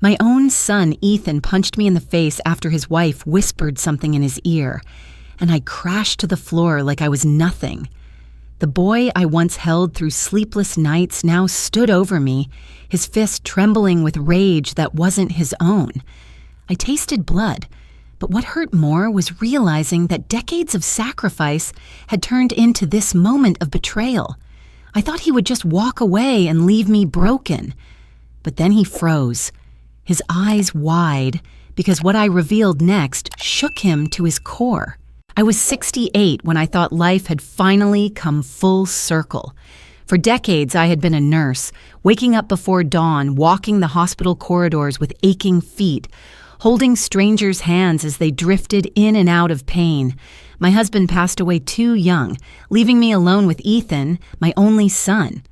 My own son, Ethan, punched me in the face after his wife whispered something in his ear, and I crashed to the floor like I was nothing. The boy I once held through sleepless nights now stood over me, his fist trembling with rage that wasn't his own. I tasted blood, but what hurt more was realizing that decades of sacrifice had turned into this moment of betrayal. I thought he would just walk away and leave me broken. But then he froze, his eyes wide, because what I revealed next shook him to his core. I was 68 when I thought life had finally come full circle. For decades, I had been a nurse, waking up before dawn, walking the hospital corridors with aching feet, holding strangers' hands as they drifted in and out of pain. My husband passed away too young, leaving me alone with Ethan, my only son.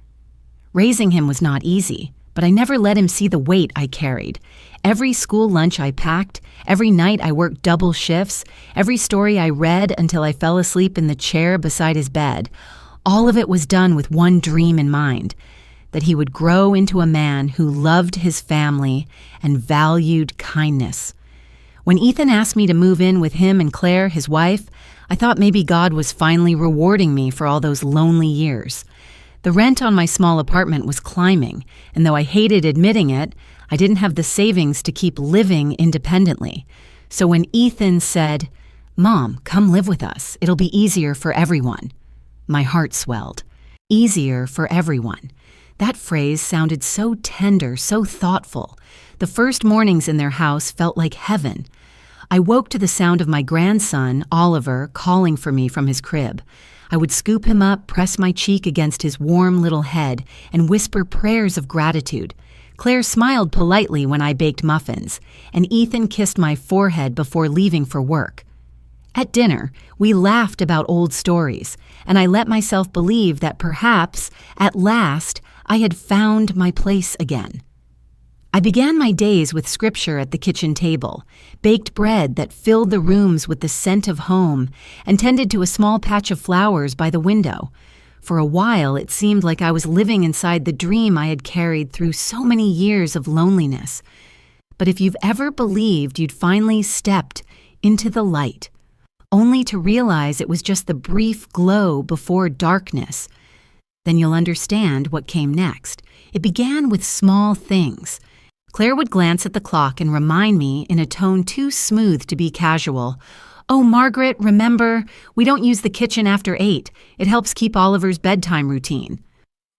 Raising him was not easy, but I never let him see the weight I carried. Every school lunch I packed, every night I worked double shifts, every story I read until I fell asleep in the chair beside his bed, all of it was done with one dream in mind, that he would grow into a man who loved his family and valued kindness. When Ethan asked me to move in with him and Claire, his wife, I thought maybe God was finally rewarding me for all those lonely years. The rent on my small apartment was climbing, and though I hated admitting it, I didn't have the savings to keep living independently. So when Ethan said, "Mom, come live with us. It'll be easier for everyone," my heart swelled. Easier for everyone. That phrase sounded so tender, so thoughtful. The first mornings in their house felt like heaven. I woke to the sound of my grandson, Oliver, calling for me from his crib. I would scoop him up, press my cheek against his warm little head, and whisper prayers of gratitude. Claire smiled politely when I baked muffins, and Ethan kissed my forehead before leaving for work. At dinner, we laughed about old stories, and I let myself believe that perhaps, at last, I had found my place again. I began my days with scripture at the kitchen table, baked bread that filled the rooms with the scent of home, and tended to a small patch of flowers by the window. For a while, it seemed like I was living inside the dream I had carried through so many years of loneliness. But if you've ever believed you'd finally stepped into the light, only to realize it was just the brief glow before darkness, then you'll understand what came next. It began with small things. Claire would glance at the clock and remind me in a tone too smooth to be casual, "Oh, Margaret, remember, we don't use the kitchen after 8. It helps keep Oliver's bedtime routine."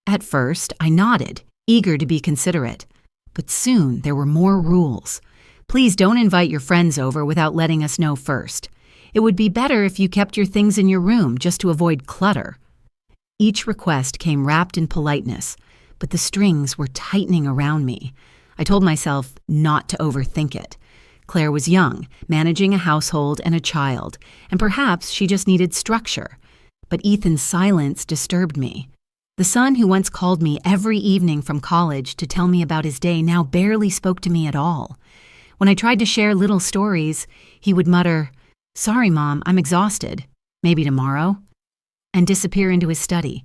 At first, I nodded, eager to be considerate. But soon there were more rules. "Please don't invite your friends over without letting us know first. It would be better if you kept your things in your room just to avoid clutter." Each request came wrapped in politeness, but the strings were tightening around me. I told myself not to overthink it. Claire was young, managing a household and a child, and perhaps she just needed structure. But Ethan's silence disturbed me. The son who once called me every evening from college to tell me about his day now barely spoke to me at all. When I tried to share little stories, he would mutter, "Sorry, Mom, I'm exhausted. Maybe tomorrow," and disappear into his study.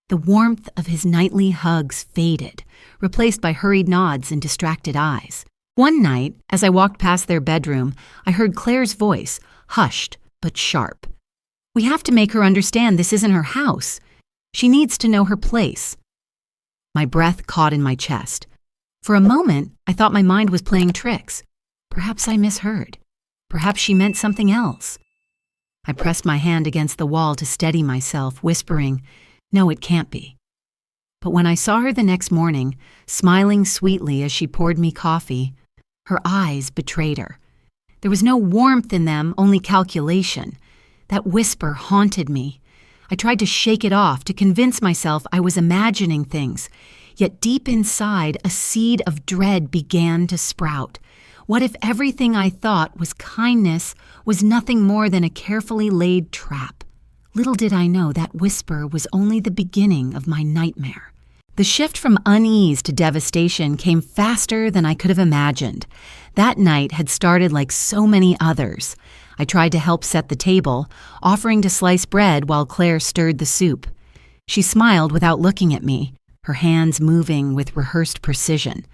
The warmth of his nightly hugs faded, replaced by hurried nods and distracted eyes. One night, as I walked past their bedroom, I heard Claire's voice, hushed but sharp. "We have to make her understand this isn't her house. She needs to know her place." My breath caught in my chest. For a moment, I thought my mind was playing tricks. Perhaps I misheard. Perhaps she meant something else. I pressed my hand against the wall to steady myself, whispering, "No, it can't be." But when I saw her the next morning, smiling sweetly as she poured me coffee, her eyes betrayed her. There was no warmth in them, only calculation. That whisper haunted me. I tried to shake it off, to convince myself I was imagining things. Yet deep inside, a seed of dread began to sprout. What if everything I thought was kindness was nothing more than a carefully laid trap? Little did I know that whisper was only the beginning of my nightmare. The shift from unease to devastation came faster than I could have imagined. That night had started like so many others. I tried to help set the table, offering to slice bread while Claire stirred the soup. She smiled without looking at me, her hands moving with rehearsed precision.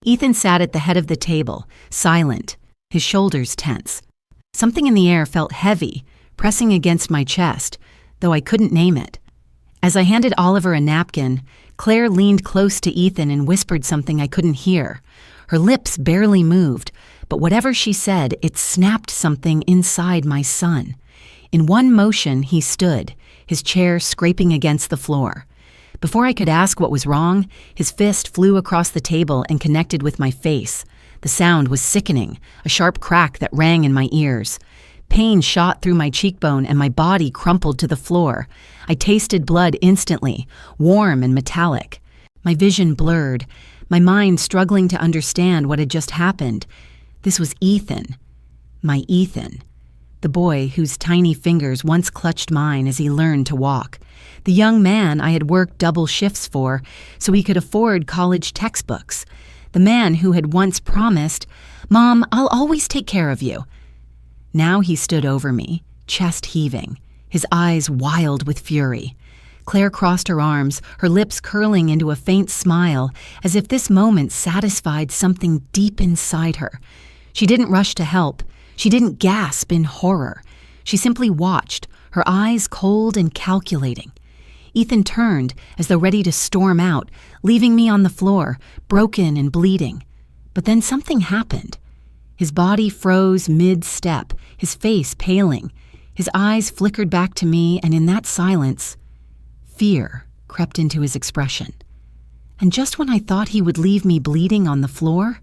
Ethan sat at the head of the table, silent, his shoulders tense. Something in the air felt heavy, pressing against my chest, though I couldn't name it. As I handed Oliver a napkin, Claire leaned close to Ethan and whispered something I couldn't hear. Her lips barely moved, but whatever she said, it snapped something inside my son. In one motion, he stood, his chair scraping against the floor. Before I could ask what was wrong, his fist flew across the table and connected with my face. The sound was sickening, a sharp crack that rang in my ears. Pain shot through my cheekbone and my body crumpled to the floor. I tasted blood instantly, warm and metallic. My vision blurred, my mind struggling to understand what had just happened. This was Ethan. My Ethan. The boy whose tiny fingers once clutched mine as he learned to walk. The young man I had worked double shifts for so he could afford college textbooks. The man who had once promised, "Mom, I'll always take care of you." Now he stood over me, chest heaving, his eyes wild with fury. Claire crossed her arms, her lips curling into a faint smile, as if this moment satisfied something deep inside her. She didn't rush to help. She didn't gasp in horror. She simply watched, her eyes cold and calculating. Ethan turned, as though ready to storm out, leaving me on the floor, broken and bleeding. But then something happened. His body froze mid-step, his face paling. His eyes flickered back to me, and in that silence, fear crept into his expression. And just when I thought he would leave me bleeding on the floor,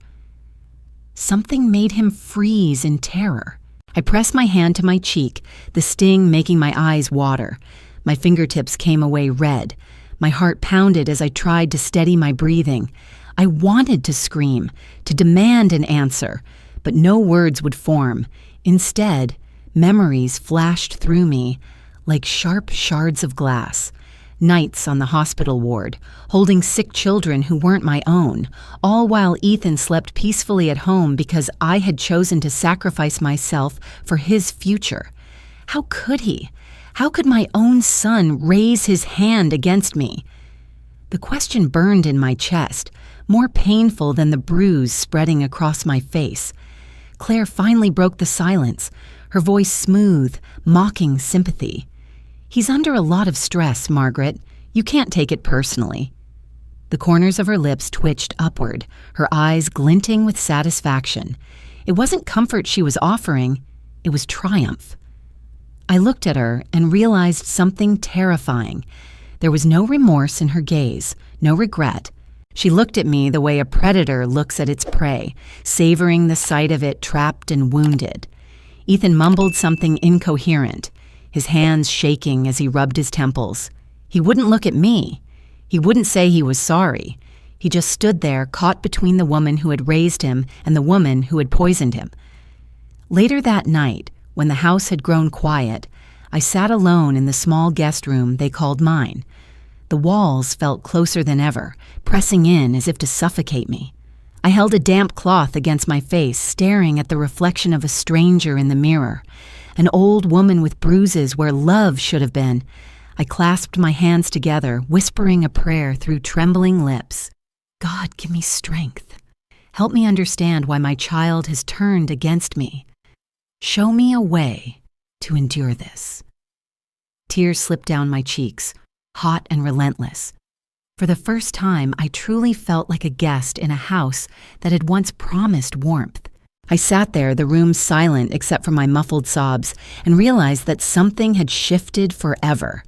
something made him freeze in terror. I pressed my hand to my cheek, the sting making my eyes water. My fingertips came away red. My heart pounded as I tried to steady my breathing. I wanted to scream, to demand an answer, but no words would form. Instead, memories flashed through me like sharp shards of glass. Nights on the hospital ward, holding sick children who weren't my own, all while Ethan slept peacefully at home because I had chosen to sacrifice myself for his future. How could he? How could my own son raise his hand against me? The question burned in my chest, more painful than the bruise spreading across my face. Claire finally broke the silence, her voice smooth, mocking sympathy. "He's under a lot of stress, Margaret. You can't take it personally." The corners of her lips twitched upward, her eyes glinting with satisfaction. It wasn't comfort she was offering, it was triumph. I looked at her and realized something terrifying. There was no remorse in her gaze, no regret. She looked at me the way a predator looks at its prey, savoring the sight of it trapped and wounded. Ethan mumbled something incoherent, his hands shaking as he rubbed his temples. He wouldn't look at me. He wouldn't say he was sorry. He just stood there, caught between the woman who had raised him and the woman who had poisoned him. Later that night, when the house had grown quiet, I sat alone in the small guest room they called mine. The walls felt closer than ever, pressing in as if to suffocate me. I held a damp cloth against my face, staring at the reflection of a stranger in the mirror, an old woman with bruises where love should have been. I clasped my hands together, whispering a prayer through trembling lips. God, give me strength. Help me understand why my child has turned against me. Show me a way to endure this. Tears slipped down my cheeks, hot and relentless. For the first time, I truly felt like a guest in a house that had once promised warmth. I sat there, the room silent except for my muffled sobs, and realized that something had shifted forever.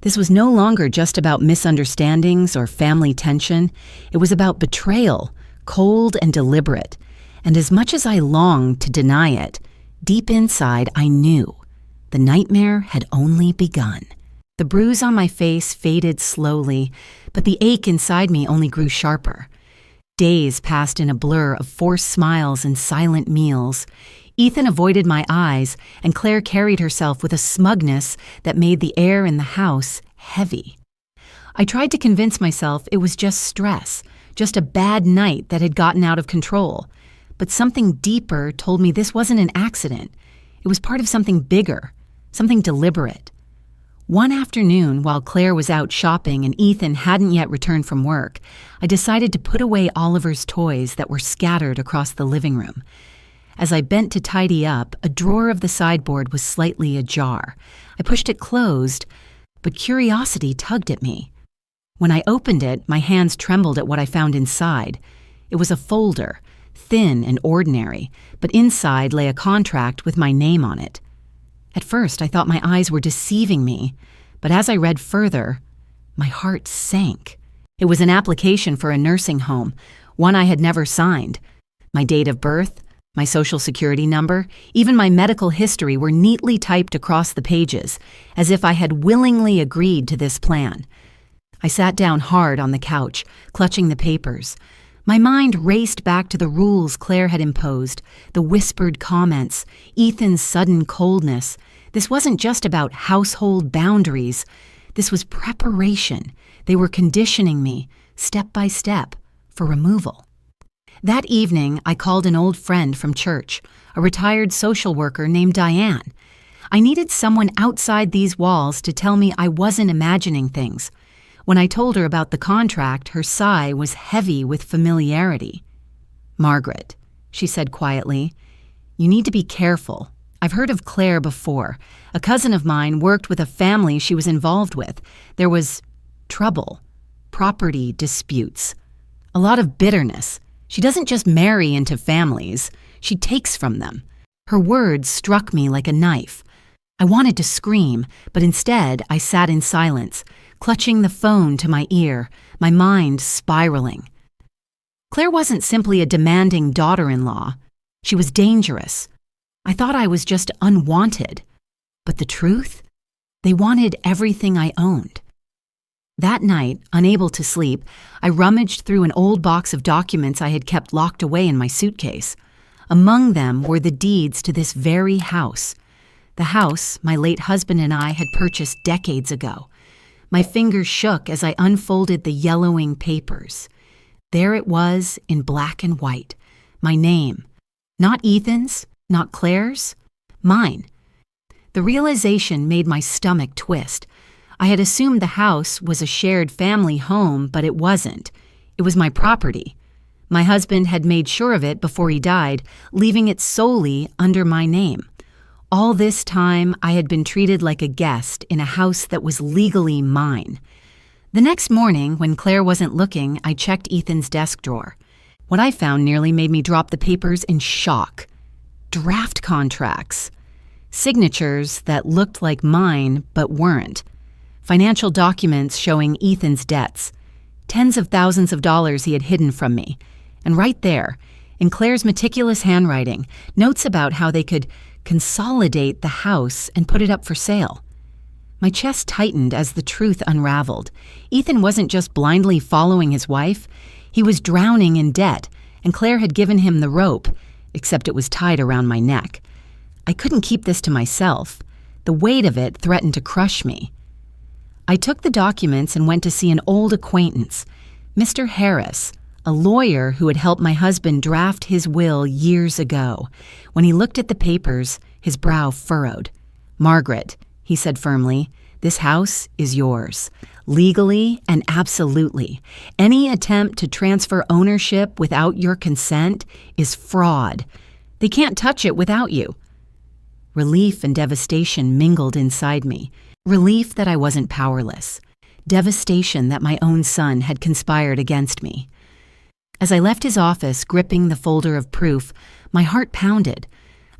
This was no longer just about misunderstandings or family tension. It was about betrayal, cold and deliberate. And as much as I longed to deny it, deep inside I knew the nightmare had only begun. The bruise on my face faded slowly, but the ache inside me only grew sharper. Days passed in a blur of forced smiles and silent meals. Ethan avoided my eyes, and Claire carried herself with a smugness that made the air in the house heavy. I tried to convince myself it was just stress, just a bad night that had gotten out of control. But something deeper told me this wasn't an accident. It was part of something bigger, something deliberate. One afternoon, while Claire was out shopping and Ethan hadn't yet returned from work, I decided to put away Oliver's toys that were scattered across the living room. As I bent to tidy up, a drawer of the sideboard was slightly ajar. I pushed it closed, but curiosity tugged at me. When I opened it, my hands trembled at what I found inside. It was a folder, thin and ordinary, but inside lay a contract with my name on it. At first, I thought my eyes were deceiving me, but as I read further, my heart sank. It was an application for a nursing home, one I had never signed. My date of birth, my social security number, even my medical history were neatly typed across the pages, as if I had willingly agreed to this plan. I sat down hard on the couch, clutching the papers. My mind raced back to the rules Claire had imposed, the whispered comments, Ethan's sudden coldness. This wasn't just about household boundaries. This was preparation. They were conditioning me, step by step, for removal. That evening, I called an old friend from church, a retired social worker named Diane. I needed someone outside these walls to tell me I wasn't imagining things. When I told her about the contract, her sigh was heavy with familiarity. "Margaret," she said quietly, "you need to be careful. I've heard of Claire before. A cousin of mine worked with a family she was involved with. There was trouble, property disputes, a lot of bitterness. She doesn't just marry into families, she takes from them." Her words struck me like a knife. I wanted to scream, but instead I sat in silence, clutching the phone to my ear, my mind spiraling. Claire wasn't simply a demanding daughter-in-law. She was dangerous. I thought I was just unwanted. But the truth? They wanted everything I owned. That night, unable to sleep, I rummaged through an old box of documents I had kept locked away in my suitcase. Among them were the deeds to this very house. The house my late husband and I had purchased decades ago. My fingers shook as I unfolded the yellowing papers. There it was in black and white, my name. Not Ethan's, not Claire's, mine. The realization made my stomach twist. I had assumed the house was a shared family home, but it wasn't. It was my property. My husband had made sure of it before he died, leaving it solely under my name. All this time, I had been treated like a guest in a house that was legally mine. The next morning, when Claire wasn't looking, I checked Ethan's desk drawer. What I found nearly made me drop the papers in shock. Draft contracts. Signatures that looked like mine but weren't. Financial documents showing Ethan's debts. Tens of thousands of dollars he had hidden from me. And right there, in Claire's meticulous handwriting, notes about how they could consolidate the house and put it up for sale. My chest tightened as the truth unraveled. Ethan wasn't just blindly following his wife. He was drowning in debt, and Claire had given him the rope, except it was tied around my neck. I couldn't keep this to myself. The weight of it threatened to crush me. I took the documents and went to see an old acquaintance, Mr. Harris, a lawyer who had helped my husband draft his will years ago. When he looked at the papers, his brow furrowed. "Margaret," he said firmly, "this house is yours, legally and absolutely. Any attempt to transfer ownership without your consent is fraud. They can't touch it without you." Relief and devastation mingled inside me. Relief that I wasn't powerless. Devastation that my own son had conspired against me. As I left his office, gripping the folder of proof, my heart pounded.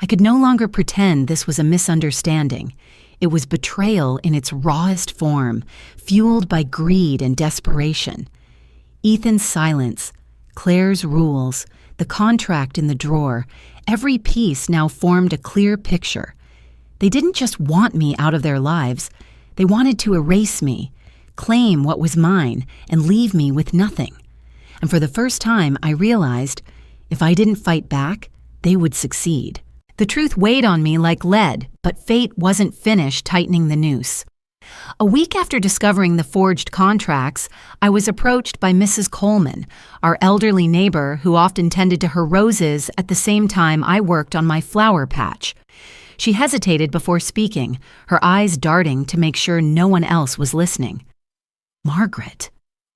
I could no longer pretend this was a misunderstanding. It was betrayal in its rawest form, fueled by greed and desperation. Ethan's silence, Claire's rules, the contract in the drawer, every piece now formed a clear picture. They didn't just want me out of their lives. They wanted to erase me, claim what was mine, and leave me with nothing. And for the first time, I realized if I didn't fight back, they would succeed. The truth weighed on me like lead, but fate wasn't finished tightening the noose. A week after discovering the forged contracts, I was approached by Mrs. Coleman, our elderly neighbor who often tended to her roses at the same time I worked on my flower patch. She hesitated before speaking, her eyes darting to make sure no one else was listening. "Margaret,"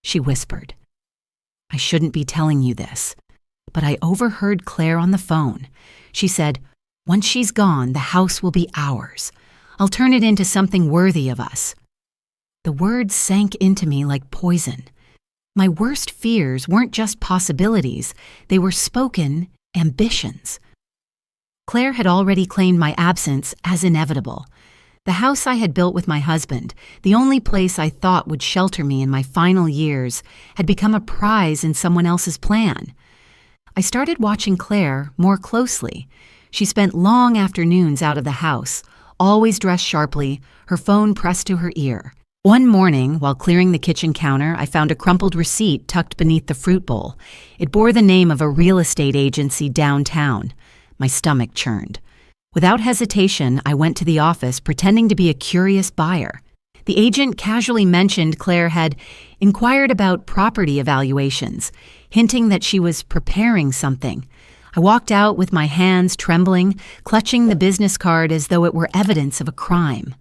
she whispered. "I shouldn't be telling you this, but I overheard Claire on the phone. She said, 'Once she's gone, the house will be ours. I'll turn it into something worthy of us.'" The words sank into me like poison. My worst fears weren't just possibilities, they were spoken ambitions. Claire had already claimed my absence as inevitable. The house I had built with my husband, the only place I thought would shelter me in my final years, had become a prize in someone else's plan. I started watching Claire more closely. She spent long afternoons out of the house, always dressed sharply, her phone pressed to her ear. One morning, while clearing the kitchen counter, I found a crumpled receipt tucked beneath the fruit bowl. It bore the name of a real estate agency downtown. My stomach churned. Without hesitation, I went to the office pretending to be a curious buyer. The agent casually mentioned Claire had inquired about property evaluations, hinting that she was preparing something. I walked out with my hands trembling, clutching the business card as though it were evidence of a crime.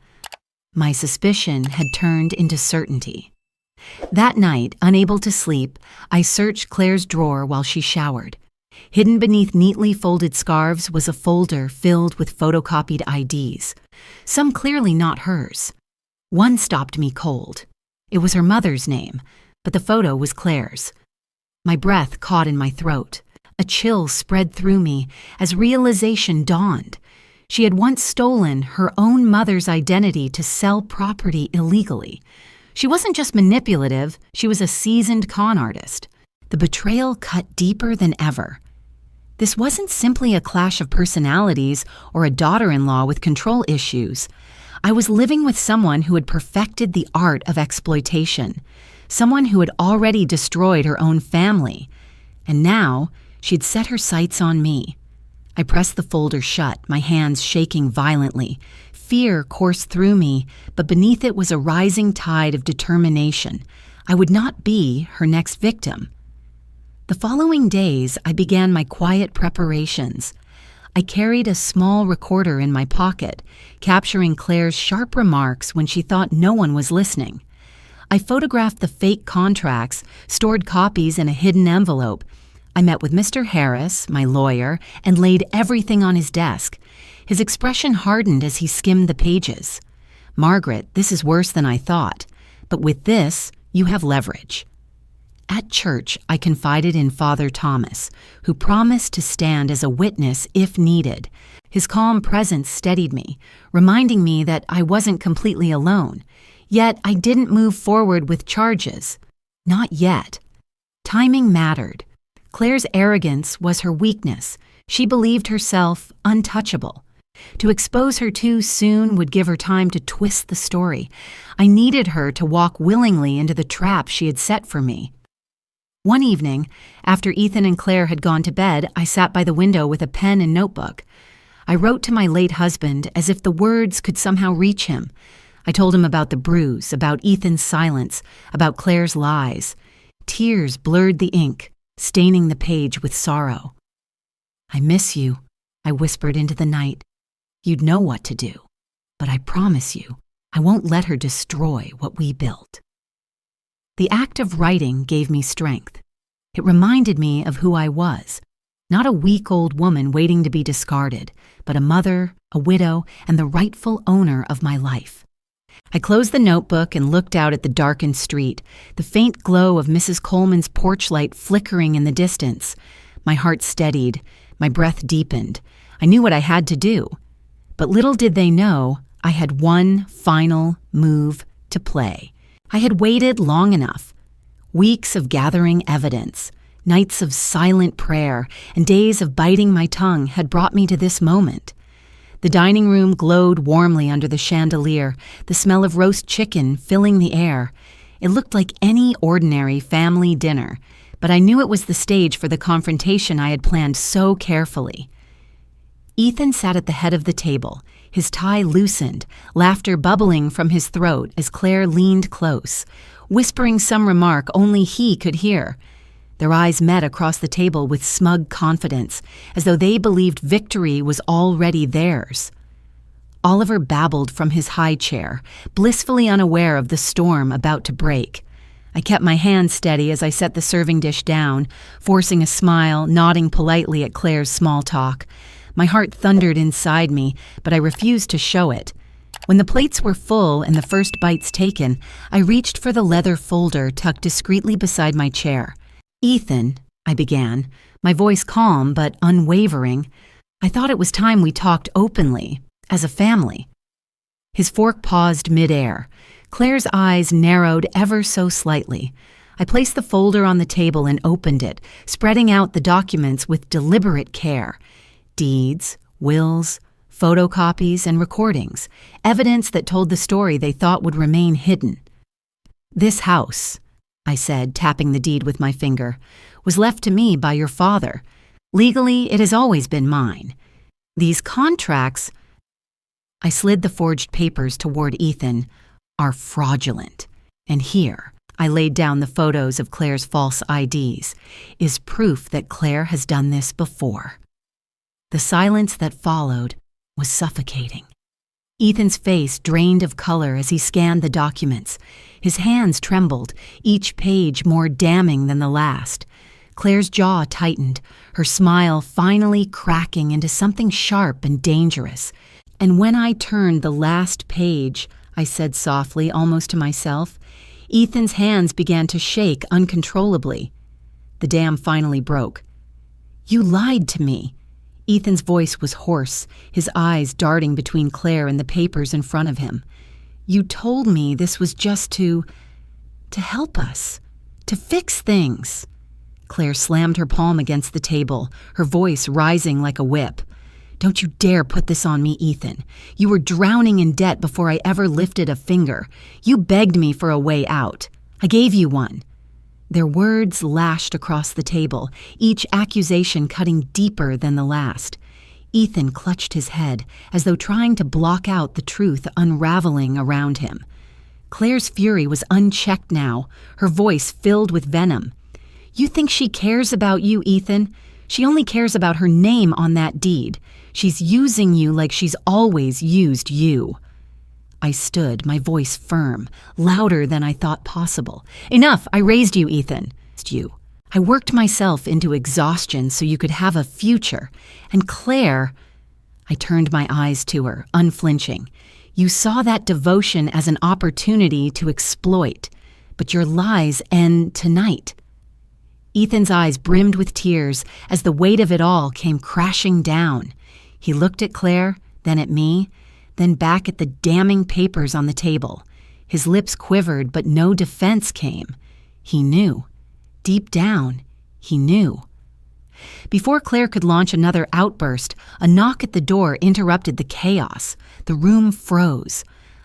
My suspicion had turned into certainty. That night, unable to sleep, I searched Claire's drawer while she showered. Hidden beneath neatly folded scarves was a folder filled with photocopied IDs, some clearly not hers. One stopped me cold. It was her mother's name, but the photo was Claire's. My breath caught in my throat. A chill spread through me as realization dawned. She had once stolen her own mother's identity to sell property illegally. She wasn't just manipulative, she was a seasoned con artist. The betrayal cut deeper than ever. This wasn't simply a clash of personalities or a daughter-in-law with control issues. I was living with someone who had perfected the art of exploitation, someone who had already destroyed her own family. And now, she'd set her sights on me. I pressed the folder shut, my hands shaking violently. Fear coursed through me, but beneath it was a rising tide of determination. I would not be her next victim. The following days, I began my quiet preparations. I carried a small recorder in my pocket, capturing Claire's sharp remarks when she thought no one was listening. I photographed the fake contracts, stored copies in a hidden envelope. I met with Mr. Harris, my lawyer, and laid everything on his desk. His expression hardened as he skimmed the pages. "Margaret, this is worse than I thought. But with this, you have leverage." At church, I confided in Father Thomas, who promised to stand as a witness if needed. His calm presence steadied me, reminding me that I wasn't completely alone. Yet I didn't move forward with charges. Not yet. Timing mattered. Claire's arrogance was her weakness. She believed herself untouchable. To expose her too soon would give her time to twist the story. I needed her to walk willingly into the trap she had set for me. One evening, after Ethan and Claire had gone to bed, I sat by the window with a pen and notebook. I wrote to my late husband as if the words could somehow reach him. I told him about the bruise, about Ethan's silence, about Claire's lies. Tears blurred the ink, staining the page with sorrow. "I miss you," I whispered into the night. "You'd know what to do. But I promise you, I won't let her destroy what we built." The act of writing gave me strength. It reminded me of who I was, not a weak old woman waiting to be discarded, but a mother, a widow, and the rightful owner of my life. I closed the notebook and looked out at the darkened street, the faint glow of Mrs. Coleman's porch light flickering in the distance. My heart steadied, my breath deepened. I knew what I had to do. But little did they know, I had one final move to play. I had waited long enough. Weeks of gathering evidence, nights of silent prayer, and days of biting my tongue had brought me to this moment. The dining room glowed warmly under the chandelier, the smell of roast chicken filling the air. It looked like any ordinary family dinner, but I knew it was the stage for the confrontation I had planned so carefully. Ethan sat at the head of the table, his tie loosened, laughter bubbling from his throat as Claire leaned close, whispering some remark only he could hear. Their eyes met across the table with smug confidence, as though they believed victory was already theirs. Oliver babbled from his high chair, blissfully unaware of the storm about to break. I kept my hand steady as I set the serving dish down, forcing a smile, nodding politely at Claire's small talk. My heart thundered inside me, but I refused to show it. When the plates were full and the first bites taken, I reached for the leather folder tucked discreetly beside my chair. "Ethan," I began, my voice calm but unwavering, "I thought it was time we talked openly, as a family." His fork paused midair. Claire's eyes narrowed ever so slightly. I placed the folder on the table and opened it, spreading out the documents with deliberate care. Deeds, wills, photocopies, and recordings, evidence that told the story they thought would remain hidden. "This house," I said, tapping the deed with my finger, "was left to me by your father. Legally, it has always been mine. These contracts," I slid the forged papers toward Ethan, "are fraudulent. And here," I laid down the photos of Claire's false IDs, "is proof that Claire has done this before." The silence that followed was suffocating. Ethan's face drained of color as he scanned the documents. His hands trembled, each page more damning than the last. Claire's jaw tightened, her smile finally cracking into something sharp and dangerous. "And when I turned the last page," I said softly, almost to myself, Ethan's hands began to shake uncontrollably. The dam finally broke. "You lied to me." Ethan's voice was hoarse, his eyes darting between Claire and the papers in front of him. "You told me this was just to help us, to fix things." Claire slammed her palm against the table, her voice rising like a whip. "Don't you dare put this on me, Ethan. You were drowning in debt before I ever lifted a finger. You begged me for a way out. I gave you one." Their words lashed across the table, each accusation cutting deeper than the last. Ethan clutched his head, as though trying to block out the truth unraveling around him. Claire's fury was unchecked now, her voice filled with venom. "You think she cares about you, Ethan? She only cares about her name on that deed. She's using you like she's always used you." I stood, my voice firm, louder than I thought possible. "Enough! I raised you, Ethan. I worked myself into exhaustion so you could have a future. And Claire," I turned my eyes to her, unflinching, "you saw that devotion as an opportunity to exploit. But your lies end tonight." Ethan's eyes brimmed with tears as the weight of it all came crashing down. He looked at Claire, then at me, then back at the damning papers on the table. His lips quivered, but no defense came. He knew. Deep down, he knew. Before Claire could launch another outburst, a knock at the door interrupted the chaos. The room froze.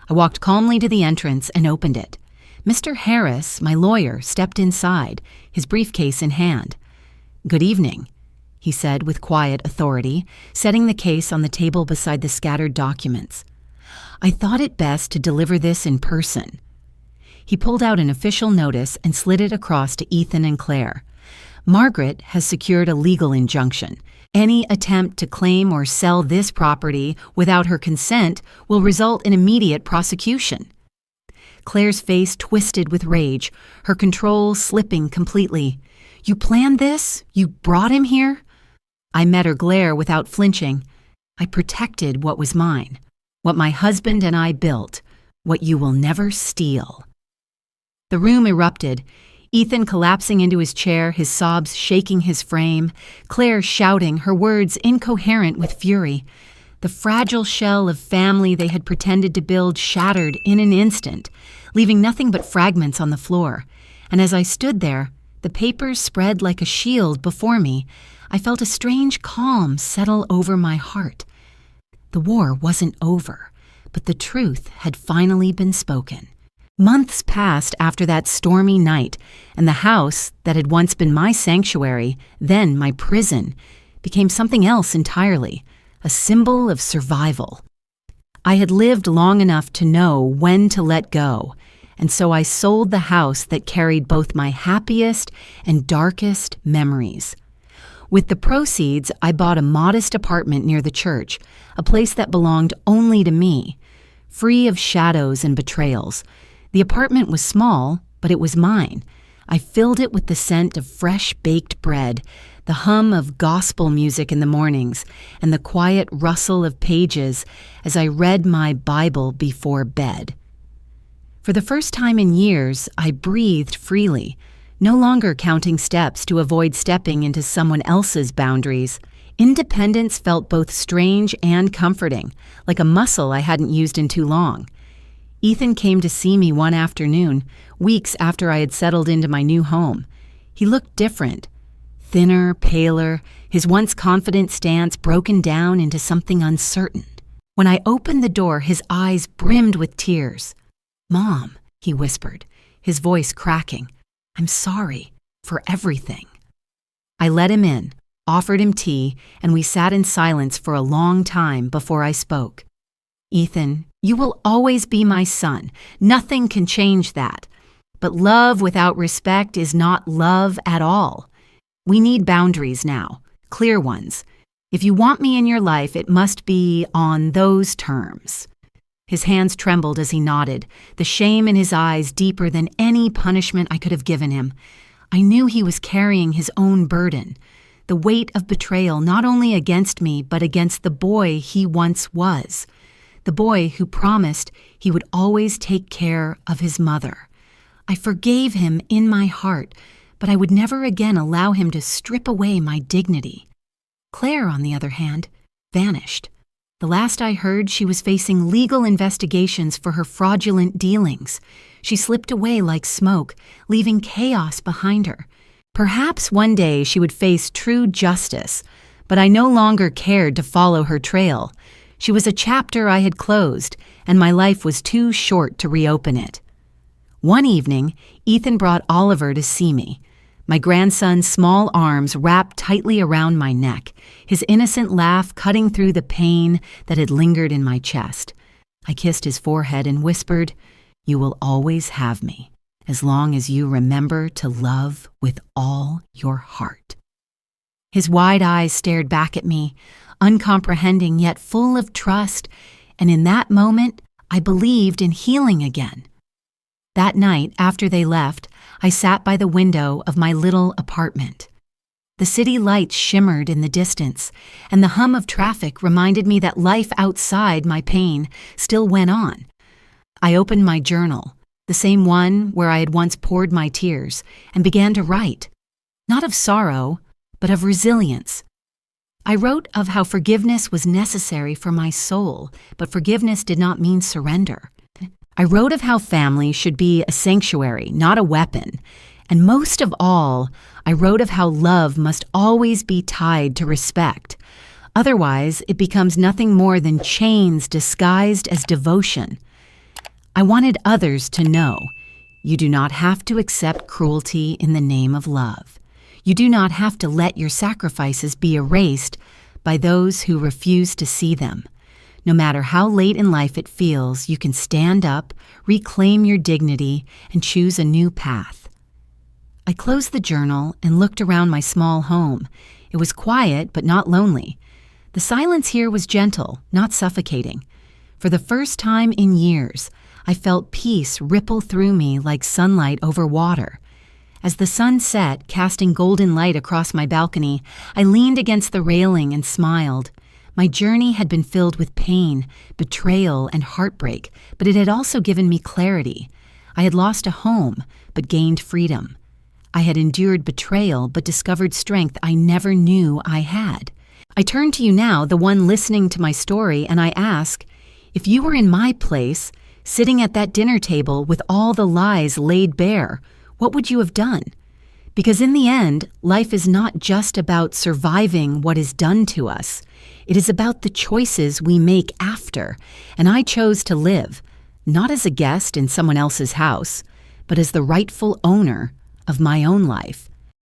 I walked calmly to the entrance and opened it. Mr. Harris, my lawyer, stepped inside, his briefcase in hand. "Good evening," he said with quiet authority, setting the case on the table beside the scattered documents. "I thought it best to deliver this in person." He pulled out an official notice and slid it across to Ethan and Claire. "Margaret has secured a legal injunction. Any attempt to claim or sell this property without her consent will result in immediate prosecution." Claire's face twisted with rage, her control slipping completely. "You planned this? You brought him here?" I met her glare without flinching. "I protected what was mine, what my husband and I built, what you will never steal." The room erupted, Ethan collapsing into his chair, his sobs shaking his frame, Claire shouting, her words incoherent with fury. The fragile shell of family they had pretended to build shattered in an instant, leaving nothing but fragments on the floor. And as I stood there, the papers spread like a shield before me, I felt a strange calm settle over my heart. The war wasn't over, but the truth had finally been spoken. Months passed after that stormy night, and the house that had once been my sanctuary, then my prison, became something else entirely, a symbol of survival. I had lived long enough to know when to let go, and so I sold the house that carried both my happiest and darkest memories. With the proceeds, I bought a modest apartment near the church, a place that belonged only to me, free of shadows and betrayals. The apartment was small, but it was mine. I filled it with the scent of fresh baked bread, the hum of gospel music in the mornings, and the quiet rustle of pages as I read my Bible before bed. For the first time in years, I breathed freely, no longer counting steps to avoid stepping into someone else's boundaries. Independence felt both strange and comforting, like a muscle I hadn't used in too long. Ethan came to see me one afternoon, weeks after I had settled into my new home. He looked different, thinner, paler, his once confident stance broken down into something uncertain. When I opened the door, his eyes brimmed with tears. "Mom," he whispered, his voice cracking, "I'm sorry for everything." I let him in, offered him tea, and we sat in silence for a long time before I spoke. "Ethan, you will always be my son. Nothing can change that. But love without respect is not love at all. We need boundaries now, clear ones. If you want me in your life, it must be on those terms." His hands trembled as he nodded, the shame in his eyes deeper than any punishment I could have given him. I knew he was carrying his own burden, the weight of betrayal not only against me but against the boy he once was. The boy who promised he would always take care of his mother. I forgave him in my heart, but I would never again allow him to strip away my dignity. Claire, on the other hand, vanished. The last I heard, she was facing legal investigations for her fraudulent dealings. She slipped away like smoke, leaving chaos behind her. Perhaps one day she would face true justice, but I no longer cared to follow her trail. She was a chapter I had closed, and my life was too short to reopen it. One evening, Ethan brought Oliver to see me. My grandson's small arms wrapped tightly around my neck, his innocent laugh cutting through the pain that had lingered in my chest. I kissed his forehead and whispered, "You will always have me, as long as you remember to love with all your heart." His wide eyes stared back at me, uncomprehending yet full of trust, and in that moment, I believed in healing again. That night, after they left, I sat by the window of my little apartment. The city lights shimmered in the distance, and the hum of traffic reminded me that life outside my pain still went on. I opened my journal, the same one where I had once poured my tears, and began to write, not of sorrow, but of resilience. I wrote of how forgiveness was necessary for my soul, but forgiveness did not mean surrender. I wrote of how family should be a sanctuary, not a weapon. And most of all, I wrote of how love must always be tied to respect. Otherwise, it becomes nothing more than chains disguised as devotion. I wanted others to know, you do not have to accept cruelty in the name of love. You do not have to let your sacrifices be erased by those who refuse to see them. No matter how late in life it feels, you can stand up, reclaim your dignity, and choose a new path. I closed the journal and looked around my small home. It was quiet, but not lonely. The silence here was gentle, not suffocating. For the first time in years, I felt peace ripple through me like sunlight over water. As the sun set, casting golden light across my balcony, I leaned against the railing and smiled. My journey had been filled with pain, betrayal, and heartbreak, but it had also given me clarity. I had lost a home, but gained freedom. I had endured betrayal, but discovered strength I never knew I had. I turn to you now, the one listening to my story, and I ask, if you were in my place, sitting at that dinner table with all the lies laid bare, what would you have done? Because in the end, life is not just about surviving what is done to us. It is about the choices we make after, and I chose to live, not as a guest in someone else's house, but as the rightful owner of my own life.